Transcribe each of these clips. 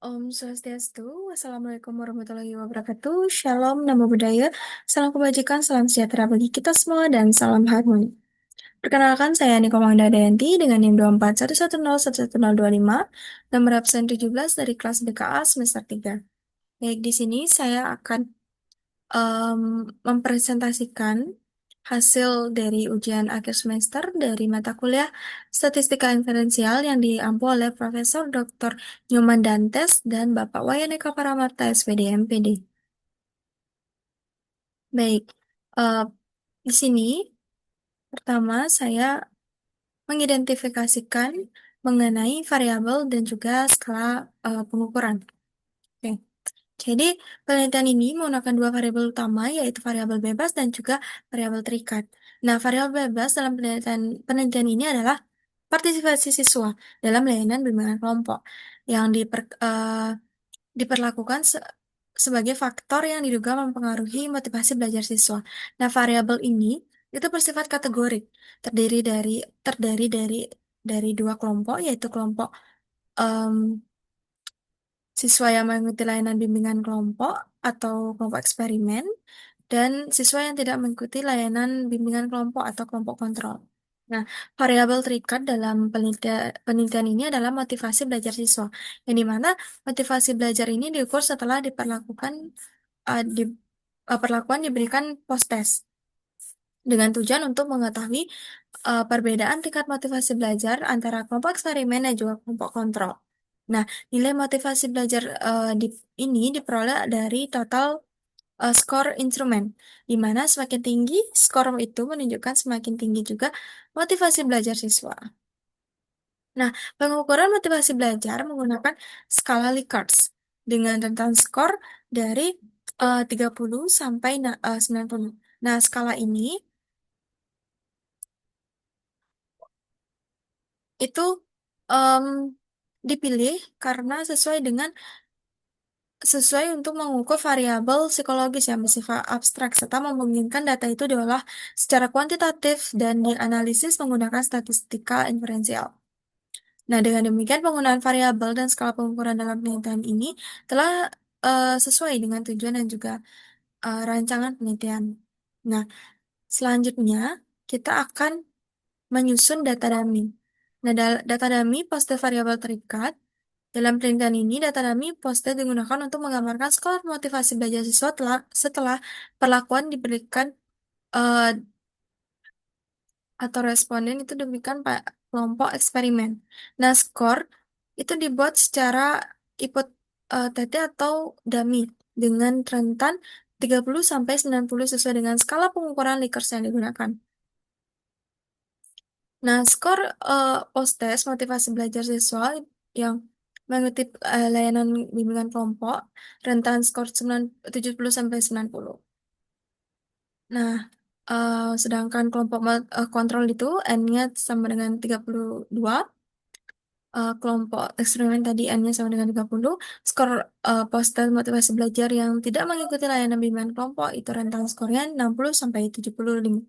Om Swastiastu, Wassalamualaikum warahmatullahi wabarakatuh, Shalom, Namo Buddhaya, salam kebajikan, salam sejahtera bagi kita semua, dan salam harmoni. Perkenalkan, saya Niko Mangda Dayanti dengan NIM 24110111025, nomor absen 17 dari kelas BKA semester 3. Baik, di sini saya akan mempresentasikan hasil dari ujian akhir semester dari mata kuliah Statistika Inferensial yang diampu oleh Profesor Dr. Nyoman Dantes dan Bapak Wayaneka Paramarta SPD MPD. Baik, eh, di sini pertama saya mengidentifikasikan mengenai variabel dan juga skala pengukuran. Oke. Jadi, penelitian ini menggunakan dua variabel utama, yaitu variabel bebas dan juga variabel terikat. Nah, variabel bebas dalam penelitian ini adalah partisipasi siswa dalam layanan bimbingan kelompok yang diperlakukan sebagai faktor yang diduga mempengaruhi motivasi belajar siswa. Nah, variabel ini itu bersifat kategorik, terdiri dari dua kelompok, yaitu kelompok em, siswa yang mengikuti layanan bimbingan kelompok atau kelompok eksperimen, dan siswa yang tidak mengikuti layanan bimbingan kelompok atau kelompok kontrol. Nah, variabel terikat dalam penelitian ini adalah motivasi belajar siswa, yang dimana motivasi belajar ini diukur setelah perlakuan diberikan post-test dengan tujuan untuk mengetahui perbedaan tingkat motivasi belajar antara kelompok eksperimen dan juga kelompok kontrol. Nah, nilai motivasi belajar ini diperoleh dari total skor instrumen, di mana semakin tinggi skor itu menunjukkan semakin tinggi juga motivasi belajar siswa. Nah, pengukuran motivasi belajar menggunakan skala Likert dengan rentan skor dari 30 sampai 90. Nah, skala ini itu em, dipilih karena sesuai untuk mengukur variabel psikologis yang bersifat abstrak serta memungkinkan data itu diolah secara kuantitatif dan dianalisis menggunakan statistika inferensial. Nah, dengan demikian penggunaan variabel dan skala pengukuran dalam penelitian ini telah sesuai dengan tujuan dan juga rancangan penelitian. Nah, selanjutnya kita akan menyusun data dummy. Nah, data dummy poster variabel terikat. Dalam penelitian ini, data dummy poster digunakan untuk menggambarkan skor motivasi belajar siswa setelah perlakuan diberikan eh, atau responden itu diberikan pada kelompok eksperimen. Nah, skor itu dibuat secara TT atau dummy dengan rentan 30 sampai 90 sesuai dengan skala pengukuran Likert yang digunakan. Nah, skor post-test motivasi belajar siswa yang mengikuti layanan bimbingan kelompok rentan skor 70 sampai 90. Nah, sedangkan kelompok kontrol itu N-nya sama dengan 32, kelompok eksperimen tadi N-nya sama dengan 30, skor post-test motivasi belajar yang tidak mengikuti layanan bimbingan kelompok itu rentan skornya 60 sampai 75.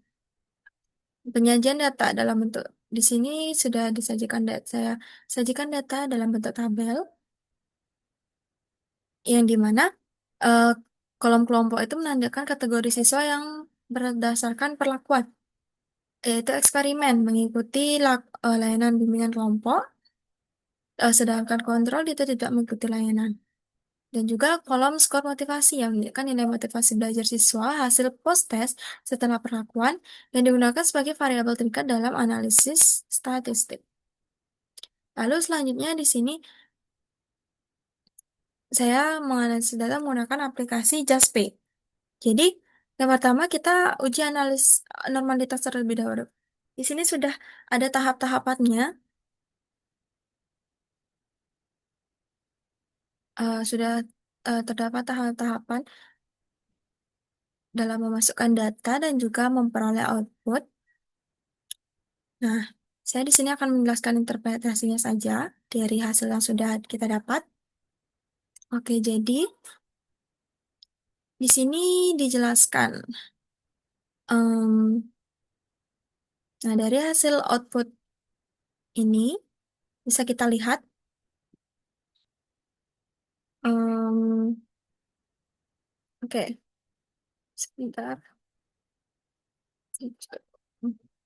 Penyajian data dalam bentuk di sini sudah disajikan saya sajikan data dalam bentuk tabel yang dimana eh, kolom kelompok itu menandakan kategori siswa yang berdasarkan perlakuan, yaitu eksperimen mengikuti layanan bimbingan kelompok, sedangkan kontrol itu tidak mengikuti layanan. Dan juga kolom skor motivasi yang menunjukkan nilai motivasi belajar siswa hasil post-test setelah perlakuan yang digunakan sebagai variabel terikat dalam analisis statistik. Lalu selanjutnya di sini saya menganalisis data menggunakan aplikasi JustPay. Jadi yang pertama kita uji normalitas terlebih dahulu. Di sini sudah ada tahap-tahapannya, sudah terdapat tahap-tahapan dalam memasukkan data dan juga memperoleh output. Nah, saya di sini akan menjelaskan interpretasinya saja dari hasil yang sudah kita dapat. Oke, jadi di sini dijelaskan. Nah, dari hasil output ini bisa kita lihat Em, oke, sebentar.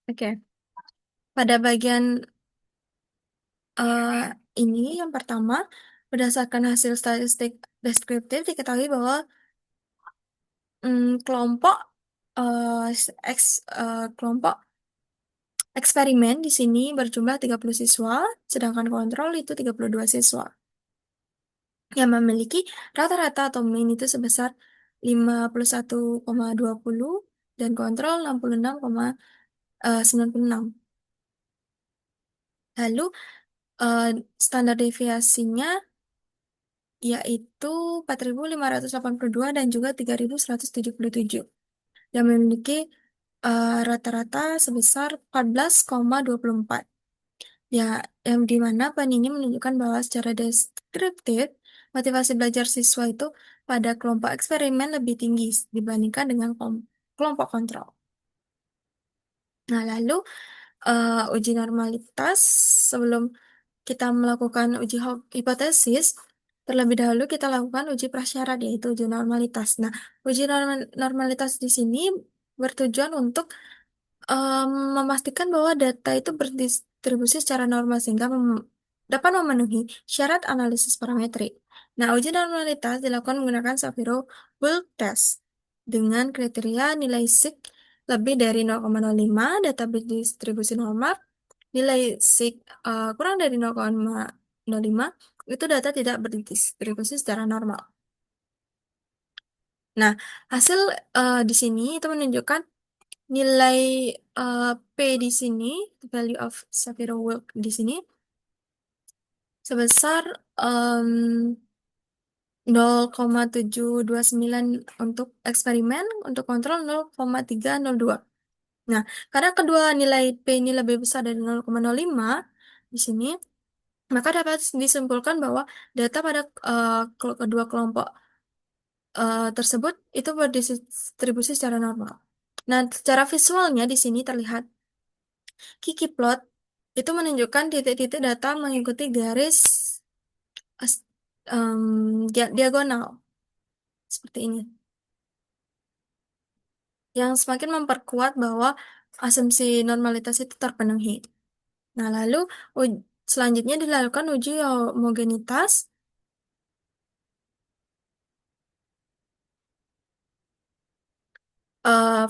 Oke, pada bagian eh, ini yang pertama, berdasarkan hasil statistik deskriptif diketahui bahwa kelompok kelompok eksperimen di sini berjumlah 30 siswa, sedangkan kontrol itu 32 siswa yang memiliki rata-rata atau mean itu sebesar 51,20 dan kontrol 66,96. Lalu eh, standar deviasinya yaitu 4.582 dan juga 3.177 yang memiliki rata-rata sebesar 14,24. Ya, yang di mana PAN ini menunjukkan bahwa secara deskriptif, motivasi belajar siswa itu pada kelompok eksperimen lebih tinggi dibandingkan dengan kelompok kontrol. Nah, lalu uji normalitas sebelum kita melakukan uji hipotesis, terlebih dahulu kita lakukan uji prasyarat yaitu uji normalitas. Nah, uji normalitas di sini bertujuan untuk memastikan bahwa data itu berdistribusi secara normal sehingga dapat memenuhi syarat analisis parametrik. Nah, uji normalitas dilakukan menggunakan Shapiro-Wilk test dengan kriteria nilai sig lebih dari 0,05, data berdistribusi normal, nilai sig kurang dari 0,05, itu data tidak berdistribusi secara normal. Nah, hasil di sini itu menunjukkan nilai eh, P di sini, value of Shapiro-Wilk di sini, sebesar em, 0,729 untuk eksperimen, untuk kontrol 0,302. Nah, karena kedua nilai P ini lebih besar dari 0,05 di sini, maka dapat disimpulkan bahwa data pada kedua kelompok tersebut itu berdistribusi secara normal. Nah, secara visualnya di sini terlihat Kiki plot itu menunjukkan titik-titik data mengikuti garis as- diagonal seperti ini, yang semakin memperkuat bahwa asumsi normalitas itu terpenuhi. Nah, lalu selanjutnya dilakukan uji homogenitas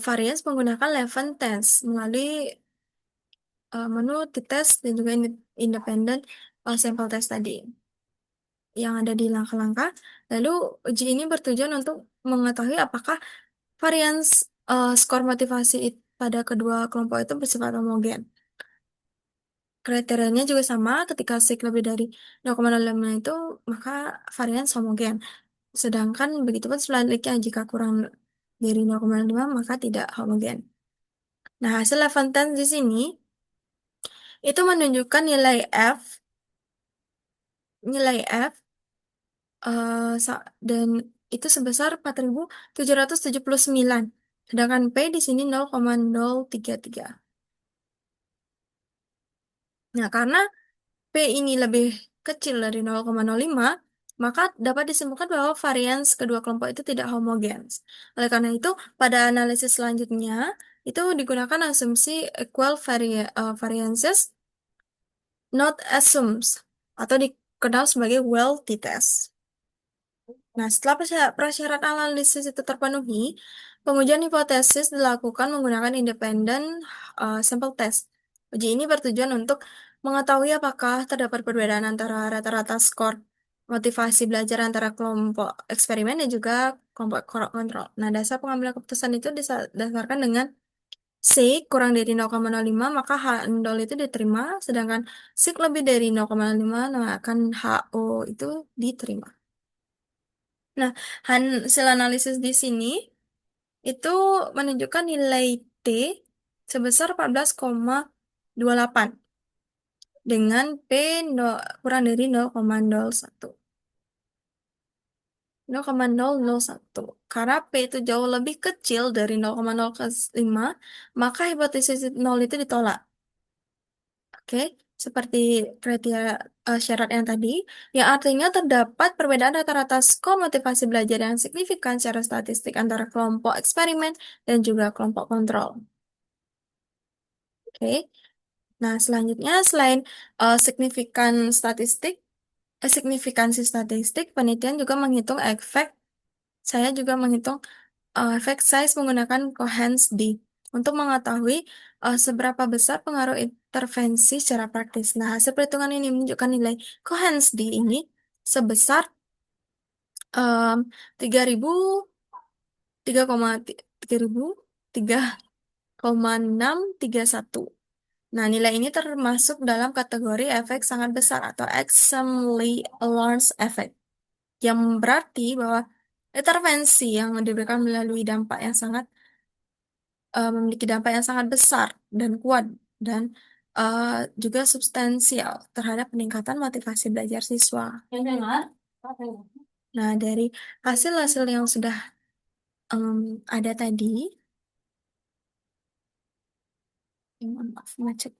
varians menggunakan Levin test melalui menu t-test dan juga independent sample test tadi yang ada di langkah-langkah. Lalu uji ini bertujuan untuk mengetahui apakah varians skor motivasi pada kedua kelompok itu bersifat homogen. Kriterianya juga sama, ketika sig lebih dari 0,05 itu maka varians homogen. Sedangkan begitu pun sebaliknya jika kurang dari 0,5 maka tidak homogen. Nah, hasil Levantine di sini itu menunjukkan nilai F dan itu sebesar 4.779. Sedangkan P di sini 0,033. Nah, karena P ini lebih kecil dari 0,05, maka dapat disimpulkan bahwa varians kedua kelompok itu tidak homogen. Oleh karena itu, pada analisis selanjutnya, itu digunakan asumsi equal variances not assumes, atau dikenal sebagai well t-test. Nah, setelah prasyarat analisis itu terpenuhi, pengujian hipotesis dilakukan menggunakan independent sample test. Uji ini bertujuan untuk mengetahui apakah terdapat perbedaan antara rata-rata skor motivasi belajar antara kelompok eksperimen dan juga kelompok kontrol. Nah, dasar pengambilan keputusan itu didasarkan dengan C kurang dari 0,05 maka H0 itu diterima, sedangkan C lebih dari 0,5 maka HO itu diterima. Nah, hasil analisis di sini itu menunjukkan nilai T sebesar 14,28 dengan P kurang dari 0,01. 0,001. Karena P itu jauh lebih kecil dari 0,05, maka hipotesis 0 itu ditolak. Oke, seperti kriteria syarat yang tadi, yang artinya terdapat perbedaan rata-rata skor motivasi belajar yang signifikan secara statistik antara kelompok eksperimen dan juga kelompok kontrol. Oke. Nah, selanjutnya selain signifikan statistik, signifikansi statistik, penelitian juga menghitung efek. Saya juga menghitung efek size menggunakan Cohen's d untuk mengetahui seberapa besar pengaruh intervensi secara praktis. Nah, hasil perhitungan ini menunjukkan nilai Cohen's d ini sebesar um, 3.000 3,631. Nah, nilai ini termasuk dalam kategori efek sangat besar atau extremely large effect, yang berarti bahwa intervensi yang diberikan melalui dampak yang sangat memiliki dampak yang sangat besar dan kuat dan eh, juga substansial terhadap peningkatan motivasi belajar siswa. Nah, dari hasil-hasil yang sudah ada tadi, mohon maaf macet.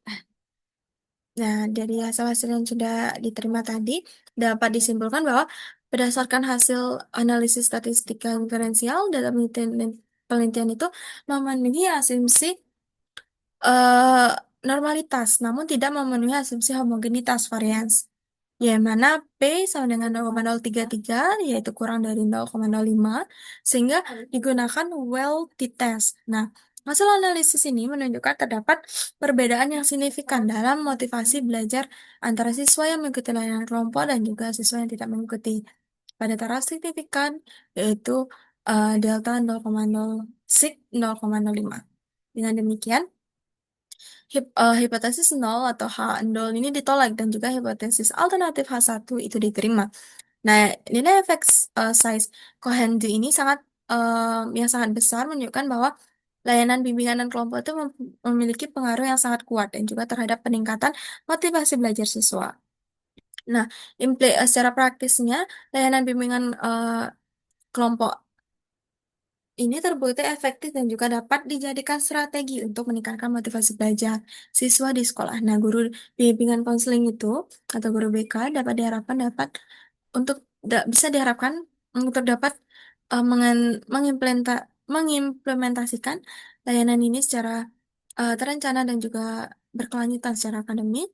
Nah, dari hasil-hasil yang sudah diterima tadi, dapat disimpulkan bahwa berdasarkan hasil analisis statistika inferensial dalam penelitian itu memenuhi asumsi eh, normalitas, namun tidak memenuhi asumsi homogenitas varians, yang mana P sama dengan 0,033, yaitu kurang dari 0,05, sehingga digunakan well-t-test. Nah, hasil analisis ini menunjukkan terdapat perbedaan yang signifikan dalam motivasi belajar antara siswa yang mengikuti layanan kelompok dan juga siswa yang tidak mengikuti. Pada taraf signifikan, yaitu delta 0,0 sig 0,05. Dengan demikian, hipotesis nol atau H0 ini ditolak dan juga hipotesis alternatif H1 itu diterima. Nah, nilai efek size Cohen-D ini yang sangat besar menunjukkan bahwa layanan bimbingan dan kelompok itu memiliki pengaruh yang sangat kuat dan juga terhadap peningkatan motivasi belajar siswa. Nah, secara praktisnya layanan bimbingan kelompok ini terbukti efektif dan juga dapat dijadikan strategi untuk meningkatkan motivasi belajar siswa di sekolah. Nah, guru bimbingan konseling itu atau guru BK dapat bisa diharapkan untuk dapat mengimplementasikan layanan ini secara terencana dan juga berkelanjutan secara akademik.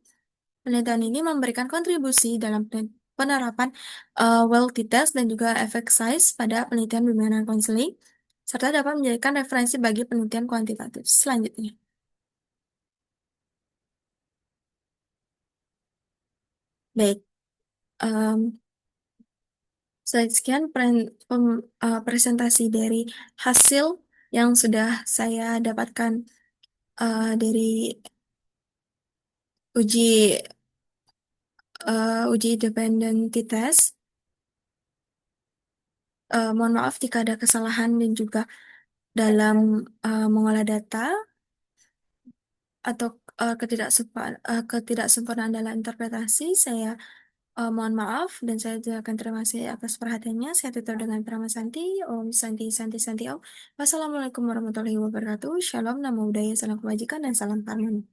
Penelitian ini memberikan kontribusi dalam penerapan well-test dan juga efek size pada penelitian bimbingan konseling, serta dapat menjadikan referensi bagi penelitian kuantitatif selanjutnya. Baik, em, sekian presentasi dari hasil yang sudah saya dapatkan dari uji uji dependency test. Mohon maaf jika ada kesalahan dan juga dalam mengolah data atau ketidaksempurnaan dalam interpretasi. Saya mohon maaf dan saya juga akan terima kasih atas perhatiannya. Saya tutup dengan Prama Santi, Om Santi Santi Santi Om. Wassalamualaikum warahmatullahi wabarakatuh. Shalom, namo buddhaya, salam kebajikan, dan salam harmoni.